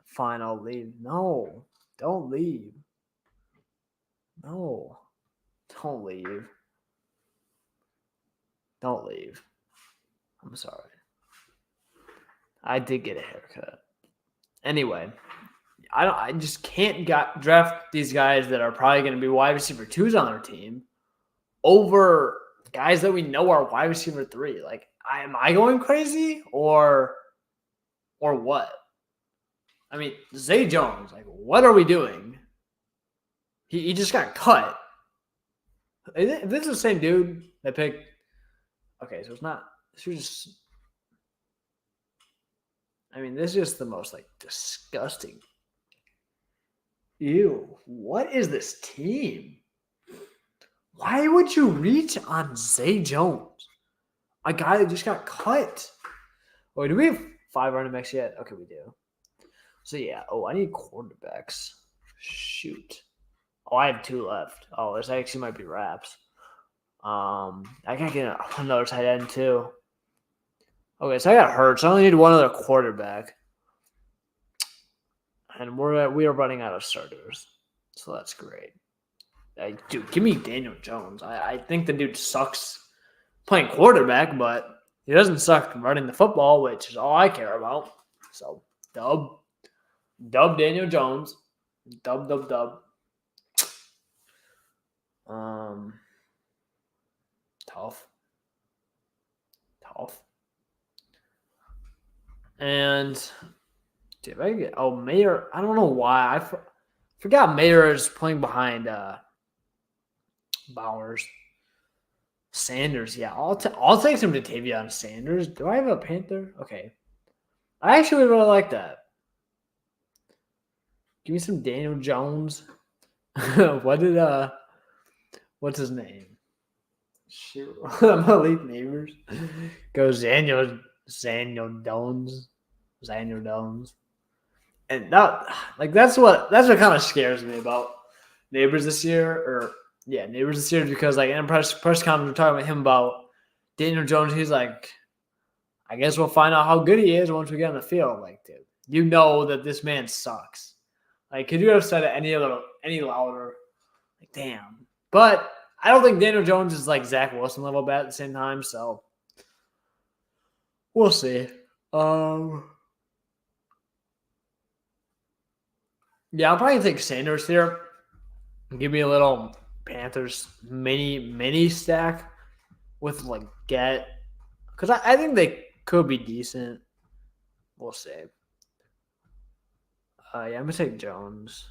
Fine, I'll leave. No, don't leave. No, don't leave. Don't leave. I'm sorry. I did get a haircut. Anyway, I just can't draft these guys that are probably going to be wide receiver 2s on their team over guys that we know are wide receiver 3. Like, am I going crazy or what? I mean, Zay Jones, like, what are we doing? He just got cut. If this is the same dude that picked, okay, so it's not. This was just. I mean, this is just the most like disgusting. Ew, what is this team? Why would you reach on Zay Jones? A guy that just got cut. Wait, do we have 5 running backs yet? Okay, we do. So yeah, I need quarterbacks. Shoot. I have 2 left. This actually might be wraps. I gotta get another tight end too. Okay, so I got Hurts. I only need one other quarterback. And we are running out of starters. So that's great. Dude, give me Daniel Jones. I think the dude sucks playing quarterback, but he doesn't suck running the football, which is all I care about. So, dub Daniel Jones. Dub. Tough. And dude, I get Mayer. I don't know why I forgot Mayer is playing behind Bowers. Sanders, yeah, I'll take some Tavion Sanders. Do I have a Panther? Okay, I actually really like that. Give me some Daniel Jones. What's his name? Shoot, Malik Neighbors. Goes Daniel Jones. And that's what kind of scares me about Neighbors this year, because like in press conference we're talking about him about Daniel Jones. He's like, I guess we'll find out how good he is once we get on the field. Like, dude, you know that this man sucks. Like, could you have said it any louder? Like, damn. But I don't think Daniel Jones is like Zach Wilson level bad at the same time, so we'll see. Yeah, I'll probably take Sanders here. Give me a little Panthers mini stack with like Get, because I think they could be decent. We'll see. I'm gonna take Jones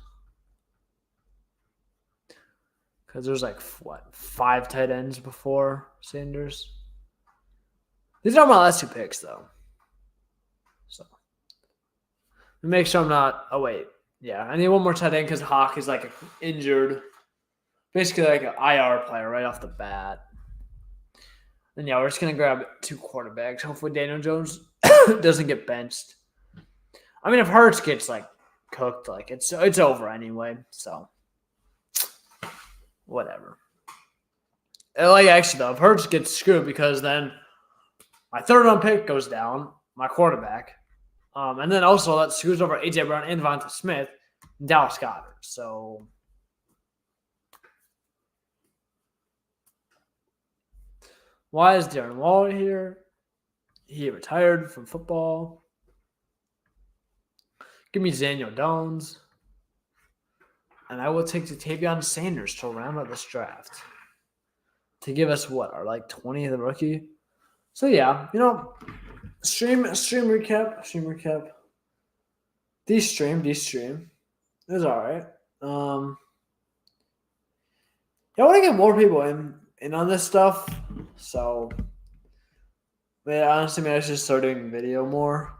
because there's like 5 tight ends before Sanders. These are my last 2 picks though, so make sure I'm not. Oh wait. Yeah, I need one more tight end because Hawk is like injured. Basically like an IR player right off the bat. And yeah, we're just going to grab 2 quarterbacks. Hopefully Daniel Jones doesn't get benched. I mean, if Hurts gets like cooked, like it's over anyway. So whatever. Like actually though, if Hurts gets screwed, because then my 3rd round pick goes down, my quarterback. And then also that screws over A.J. Brown and Devonta Smith and Dallas Goedert. So why is Darren Waller here? He retired from football. Give me Daniel Jones. And I will take Tavion Sanders to round out this draft. To give us our like 20th rookie. So yeah, Stream recap. De-stream. It was all right. I want to get more people in on this stuff. So, honestly, I should start doing video more.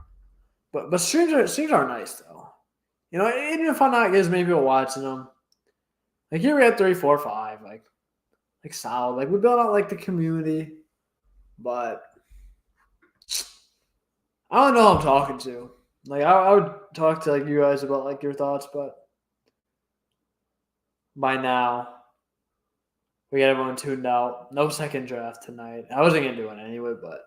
But streams are nice though. Even if I'm not getting as many people watching them, like here we had 3, 4, 5, like solid. Like we built out like the community, but I don't know who I'm talking to. Like I would talk to like you guys about like your thoughts, but by now we got everyone tuned out. No second draft tonight. I wasn't gonna do it anyway, but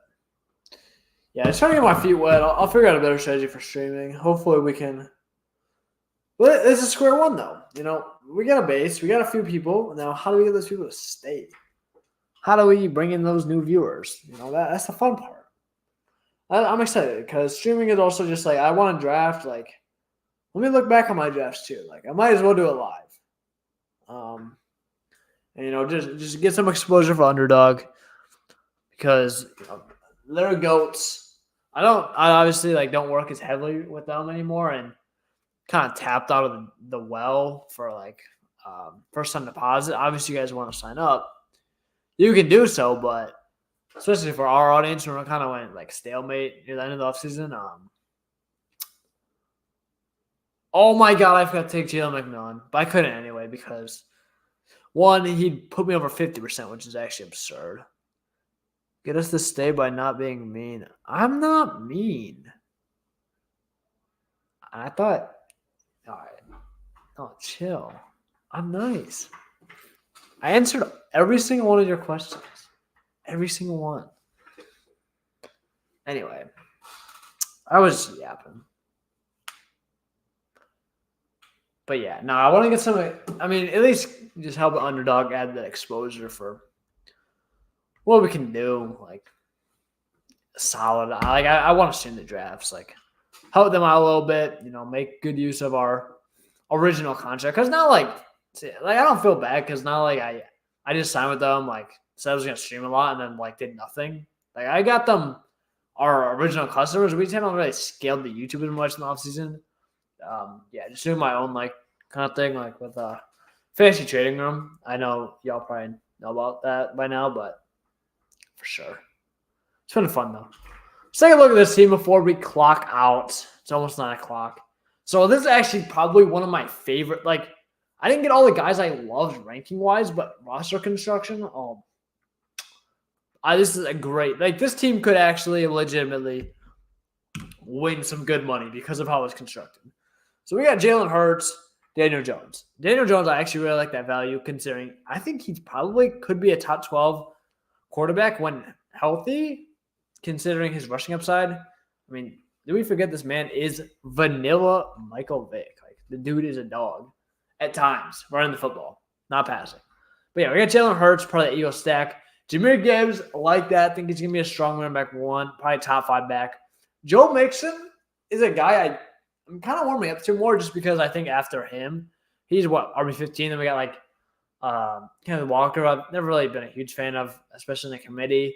yeah, just trying to get my feet wet. I'll figure out a better strategy for streaming. Hopefully we can. But it's a square one though. We got a base. We got a few people. Now, how do we get those people to stay? How do we bring in those new viewers? That's the fun part. I'm excited because streaming is also just like I want to draft. Like, let me look back on my drafts too. Like, I might as well do it live. And just get some exposure for Underdog because they're goats. I obviously like don't work as heavily with them anymore and kind of tapped out of the well for like first time deposit. Obviously, you guys want to sign up, you can do so, but especially for our audience, we're kind of went like stalemate near the end of the offseason. Oh my God, I forgot to take Jalen McMillan, but I couldn't anyway because one, he'd put me over 50%, which is actually absurd. Get us to stay by not being mean. I'm not mean. I thought, all right, oh, chill. I'm nice. I answered every single one of your questions. Every single one. Anyway, I was yapping. But yeah, no, I want to get some. I mean, at least just help Underdog add that exposure for what we can do. Like, solid. I want to stream the drafts. Like, help them out a little bit. Make good use of our original contract. Because not like I don't feel bad because not like I just signed with them. Like, said I was gonna stream a lot and then like did nothing. Like, I got them our original customers. We just haven't really scaled the YouTube as much in the offseason. Yeah, just doing my own like kind of thing, like with fantasy trading room. I know y'all probably know about that by now, but for sure, it's been fun though. Let's take a look at this team before we clock out. It's almost 9:00. So this is actually probably one of my favorite. Like, I didn't get all the guys I loved ranking wise, but roster construction. This is a great. Like, this team could actually legitimately win some good money because of how it's constructed. So we got Jalen Hurts, Daniel Jones. Daniel Jones, I actually really like that value considering I think he probably could be a top 12 quarterback when healthy, considering his rushing upside. I mean, do we forget this man is vanilla Michael Vick? Like, the dude is a dog at times running the football, not passing. But yeah, we got Jalen Hurts, part of the Eagles stack. Jahmyr Gibbs, like that. I think he's going to be a strong running back one, probably top 5 back. Joe Mixon is a guy I'm kind of warming up to more just because I think after him, he's RB15. Then we got like Kenneth Walker. I've never really been a huge fan of, especially in the committee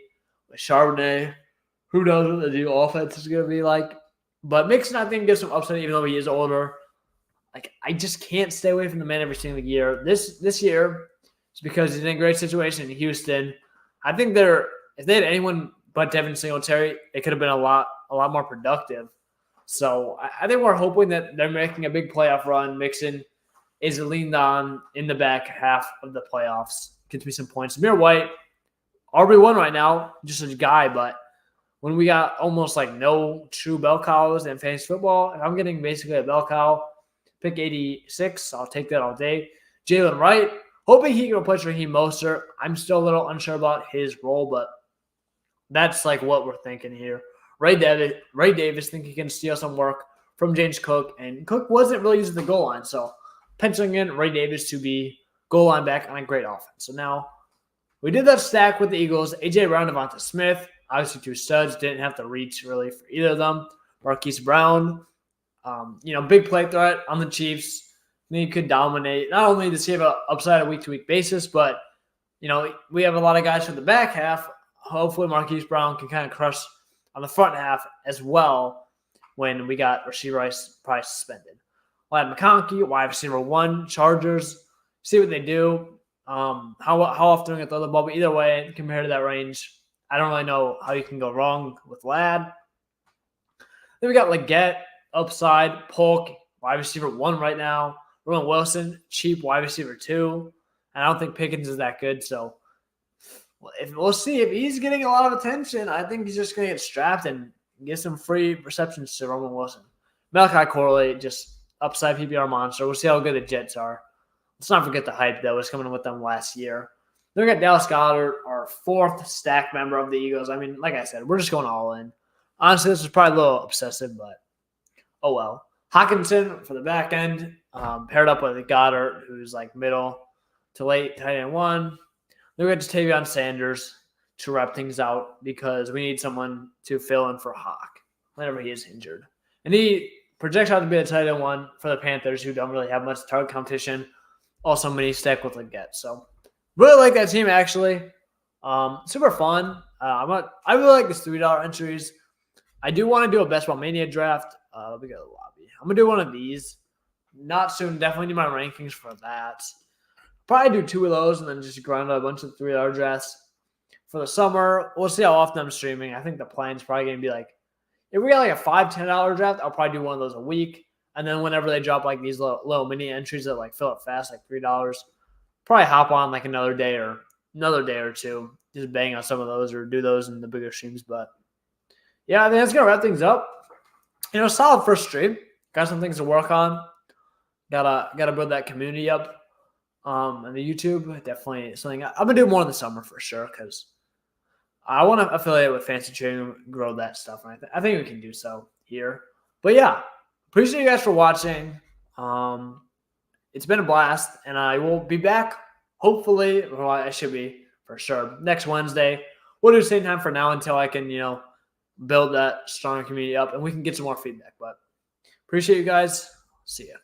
with Charbonnet. Who knows what the new offense is going to be like? But Mixon, I think, gives some upside even though he is older. Like, I just can't stay away from the man every single year. This year, it's because he's in a great situation in Houston. I think if they had anyone but Devin Singletary, it could have been a lot more productive. So I think we're hoping that they're making a big playoff run. Mixon is leaned on in the back half of the playoffs. Gets me some points. Zamir White, RB1 right now, just a guy, but when we got almost like no true bell cows in fantasy football, if I'm getting basically a bell cow, pick 86, I'll take that all day. Jalen Wright, hoping he can replace Raheem Mostert. I'm still a little unsure about his role, but that's like what we're thinking here. Ray Davis think he can steal some work from James Cook, and Cook wasn't really using the goal line, so penciling in Ray Davis to be goal line back on a great offense. So now we did that stack with the Eagles. A.J. Brown, Devonta Smith, obviously 2 studs, didn't have to reach really for either of them. Marquise Brown, big play threat on the Chiefs. I think he could dominate. Not only does he have an upside on a week-to-week basis, but we have a lot of guys from the back half. Hopefully Marquise Brown can kind of crush on the front half as well when we got Rashee Rice probably suspended. We'll have McConkey, wide receiver 1, Chargers, see what they do. How often we get the other ball, but either way, compared to that range, I don't really know how you can go wrong with Ladd. Then we got Leggett, upside, Polk, wide receiver 1 right now. Roman Wilson, cheap wide receiver 2. And I don't think Pickens is that good, so we'll see if he's getting a lot of attention. I think he's just going to get strapped and get some free receptions to Roman Wilson. Malachi Corley, just upside PPR monster. We'll see how good the Jets are. Let's not forget the hype that was coming in with them last year. Then we got Dallas Goedert, our 4th stack member of the Eagles. I mean, like I said, we're just going all in. Honestly, this is probably a little obsessive, but oh well. Hawkinson for the back end, paired up with Goddard, who's like middle to late tight end 1. Then we got Ja'Tavion Sanders to wrap things out because we need someone to fill in for Hawk whenever he is injured. And he projects out to be a tight end 1 for the Panthers, who don't really have much target competition. Also, mini stack with Leggett. So, really like that team, actually. Super fun. I really like these $3 entries. I do want to do a Best Ball Mania draft. Let me go to the lobby. I'm going to do one of these. Not soon. Definitely need my rankings for that. Probably do 2 of those and then just grind out a bunch of $3 drafts for the summer. We'll see how often I'm streaming. I think the plan's probably going to be like, if we got like a $5, $10 draft, I'll probably do one of those a week. And then whenever they drop like these little mini entries that like fill up fast, like $3, probably hop on like another day or 2. Just bang on some of those or do those in the bigger streams. But yeah, I think that's going to wrap things up. Solid first stream. Got some things to work on. Gotta build that community up. And the YouTube, definitely something I'm going to do more in the summer for sure because I want to affiliate with Fancy Trading, grow that stuff. And I think we can do so here. But yeah, appreciate you guys for watching. It's been a blast, and I will be back hopefully. Well, I should be for sure next Wednesday. We'll do the same time for now until I can, build that strong community up and we can get some more feedback. But appreciate you guys. See ya.